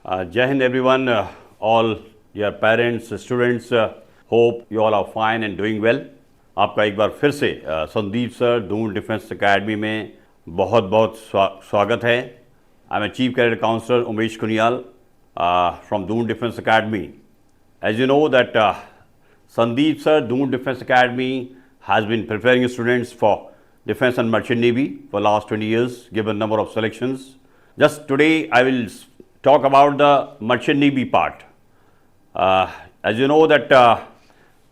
Jai Hind everyone, all your parents, students, hope you all are fine and doing well. आपका एक बार फिर से Sandeep sir Doon defence academy में बहुत बहुत स्वागत है. I am chief career counsellor Umesh Kuniyal from Doon Defence Academy. As you know that Sandeep sir, Doon Defence Academy has been preparing students for Defence and Merchant Navy for last 20 years, given number of selections. Just today I will talk about the Merchant Navy part. As you know that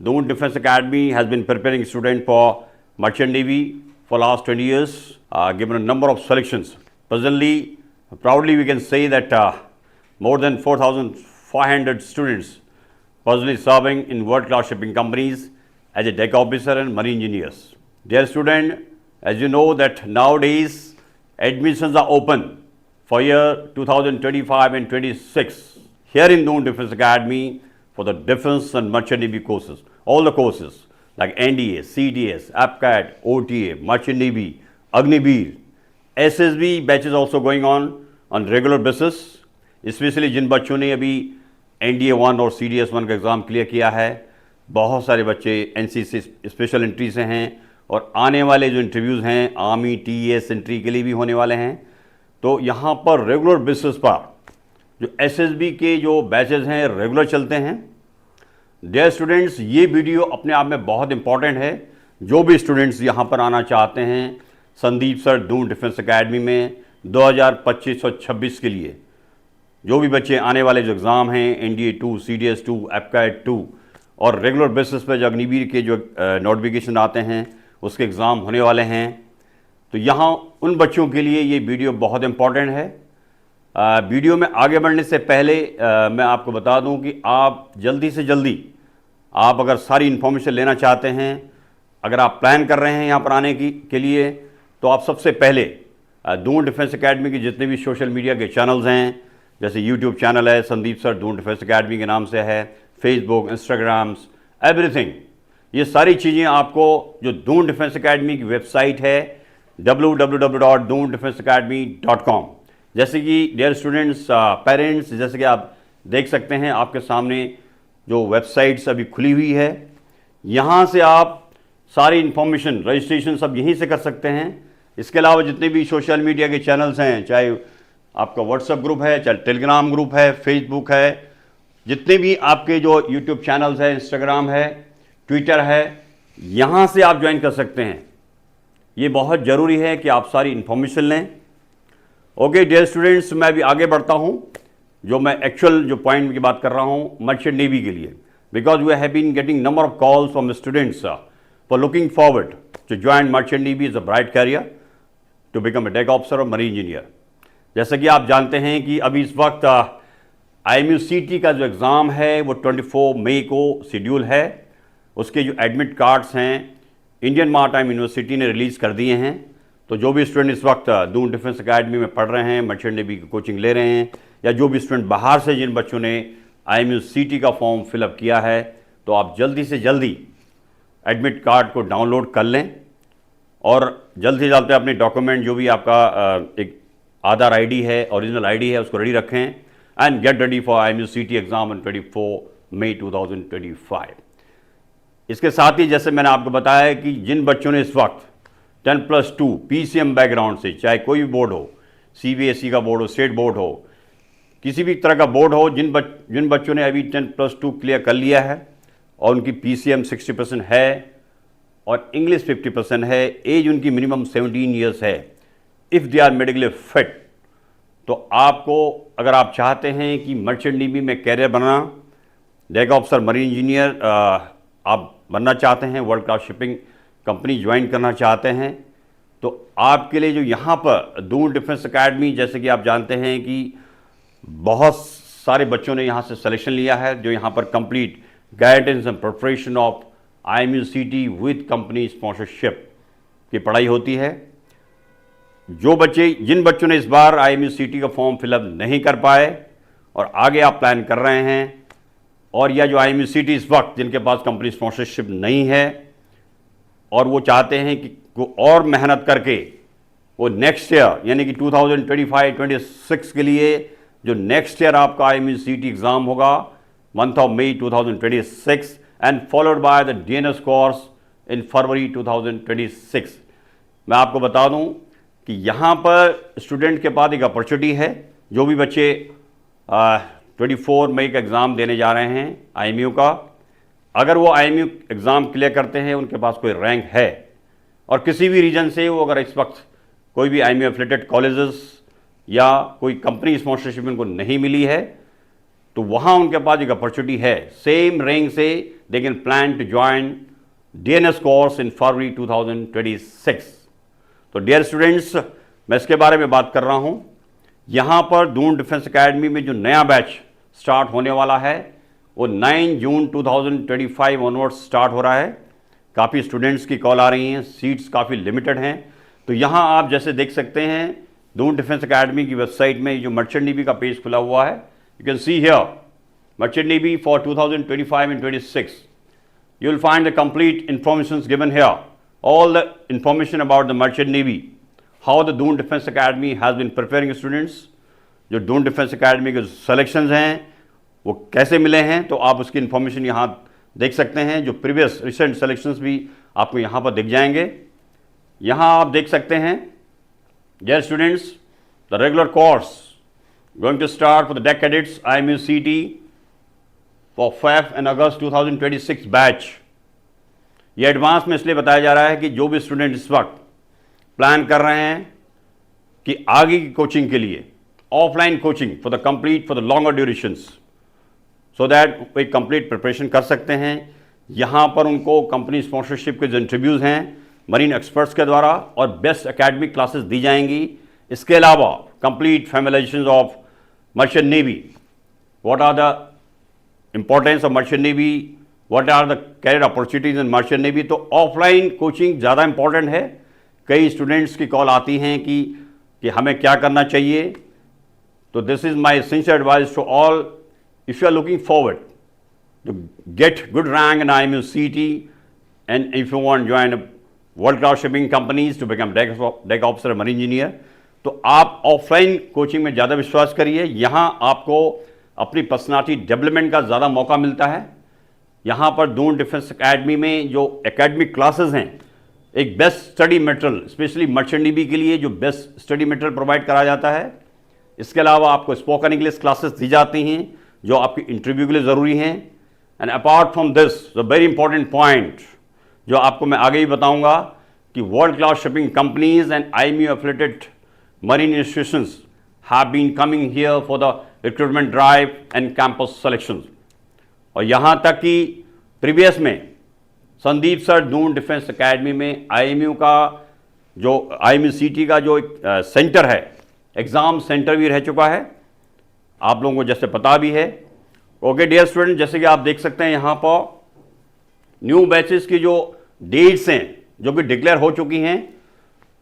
Doon Defence Academy has been preparing students for Merchant Navy for last 20 years, given a number of selections. Presently, proudly we can say that more than 4,500 students personally serving in world-class shipping companies as a deck officer and marine engineers. Dear student, as you know that nowadays admissions are open for year 2025 and 26 here in Doon Defence Academy for the Defence and Merchant Navy courses. All the courses like NDA, CDS, APCAT, OTA, Merchant Navy, Agniveer, SSB batches also going on regular basis. Specially जिन बच्चों ने अभी NDA 1 और CDS 1 का exam clear किया है, बहुत सारे बच्चे NCC स्पेशल एंट्री से हैं और आने वाले जो इंटरव्यूज़ हैं आर्मी TS एंट्री के लिए भी होने वाले हैं. तो यहाँ पर रेगुलर बेसिस पर जो SSB के जो बैचेज हैं रेगुलर चलते हैं. डियर स्टूडेंट्स, ये वीडियो अपने आप में बहुत इंपॉर्टेंट है. जो भी स्टूडेंट्स यहाँ पर आना चाहते हैं Sandeep sir Doon defence academy में 2025 और 26 के लिए, जो भी बच्चे आने वाले जो एग्ज़ाम हैं NDA 2, CDS 2, APCAT 2 और रेगुलर बेसिस पर जो अग्निवीर के जो नोटिफिकेशन आते हैं उसके एग्ज़ाम होने वाले हैं, तो यहाँ उन बच्चों के लिए ये वीडियो बहुत इम्पॉर्टेंट है. वीडियो में आगे बढ़ने से पहले मैं आपको बता दूं कि आप जल्दी से जल्दी आप अगर सारी इन्फॉर्मेशन लेना चाहते हैं, अगर आप प्लान कर रहे हैं यहाँ पर आने के लिए, तो आप सबसे पहले दून डिफेंस एकेडमी के जितने भी सोशल मीडिया के चैनल्स हैं, जैसे यूट्यूब चैनल है Sandeep sir Doon defence academy के नाम से है, फेसबुक, इंस्टाग्राम्स, एवरीथिंग, ये सारी चीज़ें आपको जो दून डिफेंस एकेडमी की वेबसाइट है www.doondefenseacademy.com, जैसे कि डियर स्टूडेंट्स, पेरेंट्स, जैसे कि आप देख सकते हैं आपके सामने जो वेबसाइट्स अभी खुली हुई है, यहाँ से आप सारी इन्फॉर्मेशन रजिस्ट्रेशन सब यहीं से कर सकते हैं. इसके अलावा जितने भी सोशल मीडिया के चैनल्स हैं, चाहे आपका व्हाट्सएप ग्रुप है, चाहे टेलीग्राम ग्रुप है, फेसबुक है, जितने भी आपके जो यूट्यूब चैनल्स है, इंस्टाग्राम है, ट्विटर है, यहाँ से आप ज्वाइन कर सकते हैं. ये बहुत ज़रूरी है कि आप सारी इन्फॉर्मेशन लें. ओके डियर स्टूडेंट्स, मैं अभी आगे बढ़ता हूँ. जो मैं एक्चुअल जो पॉइंट की बात कर रहा हूँ मर्चेंट नेवी के लिए, because we have been getting number of calls from students for looking forward to join merchant navy is a bright career to become a deck officer और मरीन इंजीनियर. जैसा कि आप जानते हैं कि अभी इस वक्त IMUCT का जो एग्ज़ाम है वो 24 मई को शेड्यूल है. उसके जो एडमिट कार्ड्स हैं इंडियन मैरीटाइम यूनिवर्सिटी ने रिलीज़ कर दिए हैं. तो जो भी स्टूडेंट इस वक्त दून डिफेंस एकेडमी में पढ़ रहे हैं, मर्चेंट नेवी की कोचिंग ले रहे हैं, या जो भी स्टूडेंट बाहर से जिन बच्चों ने IMUCT का फॉर्म फिलअप किया है, तो आप जल्दी से जल्दी एडमिट कार्ड को डाउनलोड कर लें और जल्द से जल्द अपने डॉक्यूमेंट जो भी आपका एक आधार ID है, ओरिजिनल ID है, उसको रेडी रखें and get ready for IMUCT exam on 24 मई 2025. इसके साथ ही जैसे मैंने आपको बताया कि जिन बच्चों ने इस वक्त 10+2 PCM बैकग्राउंड से, चाहे कोई भी बोर्ड हो, CBSE का बोर्ड हो, स्टेट बोर्ड हो, किसी भी तरह का बोर्ड हो, जिन बच्चों ने अभी 10+2 क्लियर कर लिया है और उनकी PCM 60% है और इंग्लिश 50% है, एज उनकी मिनिमम 17 ईयर्स है, if they are medically fit, तो आपको अगर आप चाहते हैं कि मर्चेंट नेवी में कैरियर बनाना, डेक ऑफिसर, मरीन इंजीनियर आप बनना चाहते हैं, world class shipping company join करना चाहते हैं, तो आपके लिए जो यहाँ पर दून डिफेंस एकेडमी, जैसे कि आप जानते हैं कि बहुत सारे बच्चों ने यहाँ से सिलेक्शन लिया है, जो यहाँ पर complete guidance and preparation of IMUCT with company sponsorship की पढ़ाई होती है. जिन बच्चों ने इस बार IMUCT का फॉर्म फिलअप नहीं कर पाए और आगे आप प्लान कर रहे हैं, और या जो IMUCT इस वक्त जिनके पास कंपनी स्पॉन्सरशिप नहीं है और वो चाहते हैं कि वो और मेहनत करके वो नेक्स्ट ईयर यानी कि 2025-26 के लिए जो नेक्स्ट ईयर आपका IMU-CET एग्ज़ाम होगा मंथ ऑफ मई 2026 and followed by the DNS course in फरवरी 2026। मैं आपको बता दूं कि यहाँ पर स्टूडेंट के पास एक अपॉर्चुनिटी है, जो भी बच्चे 24 मई का एग्ज़ाम देने जा रहे हैं IMU का, अगर वो IMU एग्ज़ाम क्लियर करते हैं, उनके पास कोई रैंक है और किसी भी रीजन से वो अगर इस वक्त कोई भी IMU एफिलिएटेड कॉलेजेस या कोई कंपनी स्पॉन्सरशिप उनको नहीं मिली है, तो वहाँ उनके पास एक अपॉर्चुनिटी है सेम रैंक से they can plan to join DNS course in फरवरी 2026। तो डियर स्टूडेंट्स, मैं इसके बारे में बात कर रहा हूँ। यहाँ पर दून डिफेंस एकेडमी में जो नया बैच स्टार्ट होने वाला है वो 9 जून 2025 ऑनवर्ड्स स्टार्ट हो रहा है। काफ़ी स्टूडेंट्स की कॉल आ रही हैं, सीट्स काफ़ी लिमिटेड हैं। तो यहाँ आप जैसे देख सकते हैं दून डिफेंस एकेडमी की वेबसाइट में जो मर्चेंट नेवी का पेज खुला हुआ है, you can see here merchant navy for 2025 and 26। you will find the complete information given here, all the information about the merchant navy, how the Doon Defense Academy has been preparing students, जो Doon Defense Academy के selections हैं वो कैसे मिले हैं, तो आप उसकी information यहाँ देख सकते हैं। जो previous recent selections भी आपको यहाँ पर दिख जाएंगे। यहाँ आप देख सकते हैं dear students, the regular course going to start for the deck cadets IMU-CET for Feb and August 2026 batch. ये एडवांस में इसलिए बताया जा रहा है कि जो भी स्टूडेंट इस वक्त प्लान कर रहे हैं कि आगे की कोचिंग के लिए offline coaching for the longer durations, so that वो एक कंप्लीट प्रिपरेशन कर सकते हैं। यहाँ पर उनको कंपनी स्पॉन्सरशिप के जो इंटरव्यूज़ हैं मरीन एक्सपर्ट्स के द्वारा और बेस्ट एकेडमिक क्लासेस दी जाएंगी। इसके अलावा complete familiarization of merchant navy, what are the importance of merchant navy, what are the career opportunities in merchant navy. तो ऑफलाइन कोचिंग ज़्यादा इंपॉर्टेंट है। कई स्टूडेंट्स की कॉल आती हैं कि हमें क्या करना चाहिए। तो this is my sincere advice to all, if you are looking forward to get good rank in IMU-CET and if you want join world class shipping companies to become deck officer, marine engineer, तो आप offline coaching में ज़्यादा विश्वास करिए। यहाँ आपको अपनी personality development का ज़्यादा मौका मिलता है। यहाँ पर दून डिफेंस एकेडमी में जो एकेडमिक क्लासेस हैं, एक best study material specially merchant navy के लिए जो बेस्ट स्टडी मटेरियल प्रोवाइड कराया जाता है। इसके अलावा आपको स्पोकन इंग्लिश क्लासेस दी जाती हैं जो आपकी इंटरव्यू के लिए ज़रूरी हैं। And apart from this the very important point जो आपको मैं आगे ही बताऊँगा कि world class shipping companies and IMU affiliated marine institutions have been coming here for the recruitment drive and campus selections। और यहाँ तक कि प्रीवियस में Sandeep sir Doon defence academy में IMU का जो IMU-CET का जो एक सेंटर है, एग्ज़ाम सेंटर भी रह चुका है, आप लोगों को जैसे पता भी है। ओके डियर स्टूडेंट, जैसे कि आप देख सकते हैं यहाँ पर न्यू बैचेस की जो डेट्स हैं जो कि डिक्लेयर हो चुकी हैं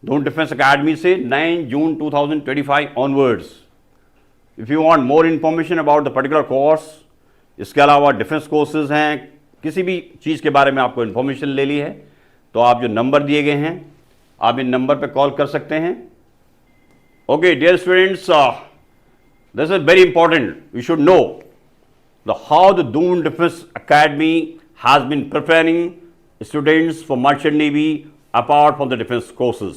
दून डिफेंस एकेडमी से 9 जून 2025 onwards. If you want more information about the particular course, इसके अलावा डिफेंस कोर्सेज हैं, किसी भी चीज़ के बारे में आपको इन्फॉर्मेशन ले ली है, तो आप जो नंबर दिए गए हैं आप इन नंबर पे कॉल कर सकते हैं। Okay dear students, this is very important, you should know the how the Doon defence academy has been preparing students for merchant navy apart from the defence courses.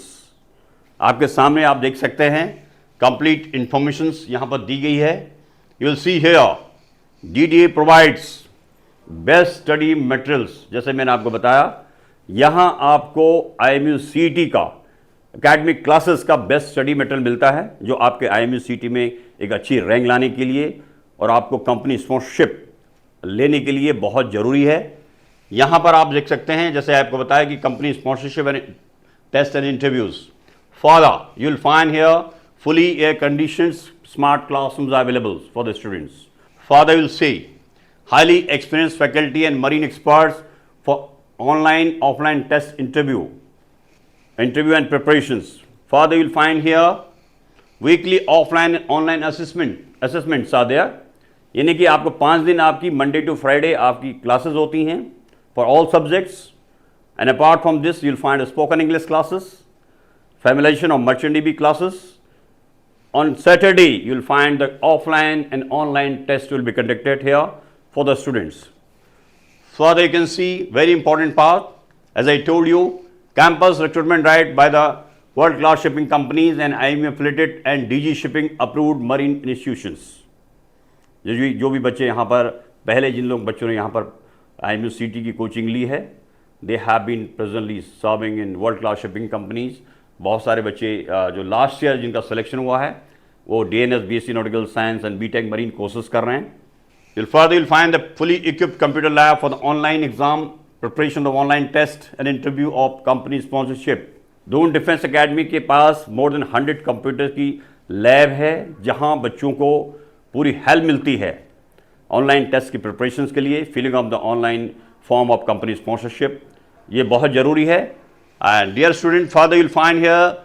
आपके सामने आप देख सकते हैं कंप्लीट इंफॉर्मेशंस यहाँ पर दी गई है। You will see here DDA provides best study materials. जैसे मैंने आपको बताया, यहाँ आपको IMU-CET का एकेडमिक क्लासेस का बेस्ट स्टडी मटेरियल मिलता है जो आपके IMU-CET में एक अच्छी रैंक लाने के लिए और आपको कंपनी स्पॉन्सरशिप लेने के लिए बहुत ज़रूरी है। यहाँ पर आप देख सकते हैं, जैसे आपको बताया कि company sponsorship and test and interviews. Further, you will find here fully air-conditioned smart classrooms are available for the students. Further, you will see highly experienced faculty and marine experts for online, offline test interview and preparations. Further, you will find here weekly offline and online assessments are there. यानी कि आपको 5 दिन आपकी Monday to Friday आपकी classes होती हैं for all subjects. And apart from this, you will find spoken English classes, familiarization of merchant navy classes, On Saturday, you'll find the offline and online test will be conducted here for the students. Further, you can see very important part. As I told you, campus recruitment right by the world-class shipping companies and IMU affiliated and DG shipping approved marine institutions. जो भी बच्चे यहाँ पर पहले जिन लोग बच्चों ने यहाँ पर IMU CT की कोचिंग ली है, they have been presently serving in world-class shipping companies. बहुत सारे बच्चे जो लास्ट ईयर जिनका सिलेक्शन हुआ है वो DNS BSc Nautical Science and BTech Marine courses कर रहे हैं. You'll find the fully equipped computer lab for the online exam preparation of online test and interview of company sponsorship. Doon defence academy के पास more than 100 computer की lab है जहां बच्चों को पूरी हेल्प मिलती है ऑनलाइन टेस्ट की प्रिपरेशंस के लिए, filling of the online form of company sponsorship. ये बहुत ज़रूरी है. And dear student, further you'll find here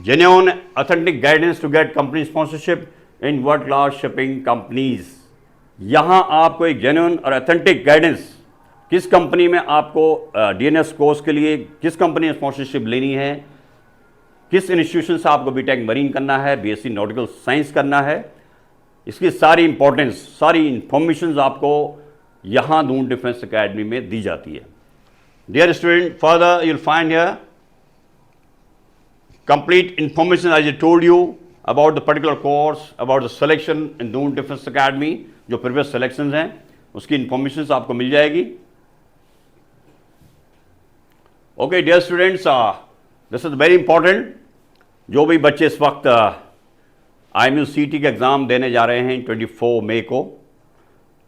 genuine authentic guidance to get company sponsorship in world class shipping companies. यहाँ आपको एक जेन्युइन और ऑथेंटिक गाइडेंस, किस कंपनी में आपको DNS कोर्स के लिए किस कंपनी में स्पॉन्सरशिप लेनी है, किस इंस्टीट्यूशन से आपको बीटेक मरीन करना है, BSc नॉटिकल साइंस करना है, इसकी सारी इंपॉर्टेंस, सारी इंफॉर्मेशन आपको यहाँ दून डिफेंस एकेडमी में दी जाती है. Dear student, further you'll find here complete information as I told you about the particular course, about the selection in Doon Defense Academy. जो प्रीवियस सिलेक्शंस हैं उसकी इंफॉर्मेशन आपको मिल जाएगी. Okay dear students, this is very important. जो भी बच्चे इस वक्त IMU CT के एग्ज़ाम देने जा रहे हैं 24 मई को,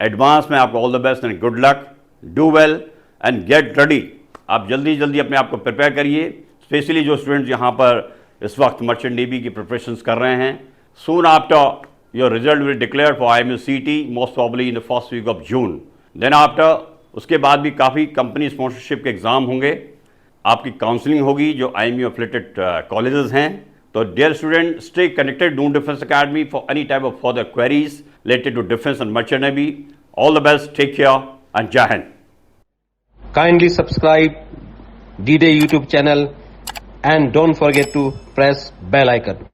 एडवांस में आपको all the best and good luck. Do well and get ready. आप जल्दी जल्दी अपने आप को प्रिपेयर करिए, स्पेशली जो स्टूडेंट्स यहाँ पर इस वक्त मर्चेंट नेवी की प्रिपरेशंस कर रहे हैं. Soon after your result will declare for IMU CT most probably in the first week of June. Then after उसके बाद भी काफ़ी कंपनी स्पॉन्सरशिप के एग्ज़ाम होंगे, आपकी काउंसलिंग होगी जो IMU एफिलिएटेड कॉलेजेस हैं. तो dear student, stay connected Doon Defense Academy for any type of further queries related to defense and merchant navy. All the best, take care and Jai Hind. Kindly subscribe D-Day YouTube channel and don't forget to press bell icon.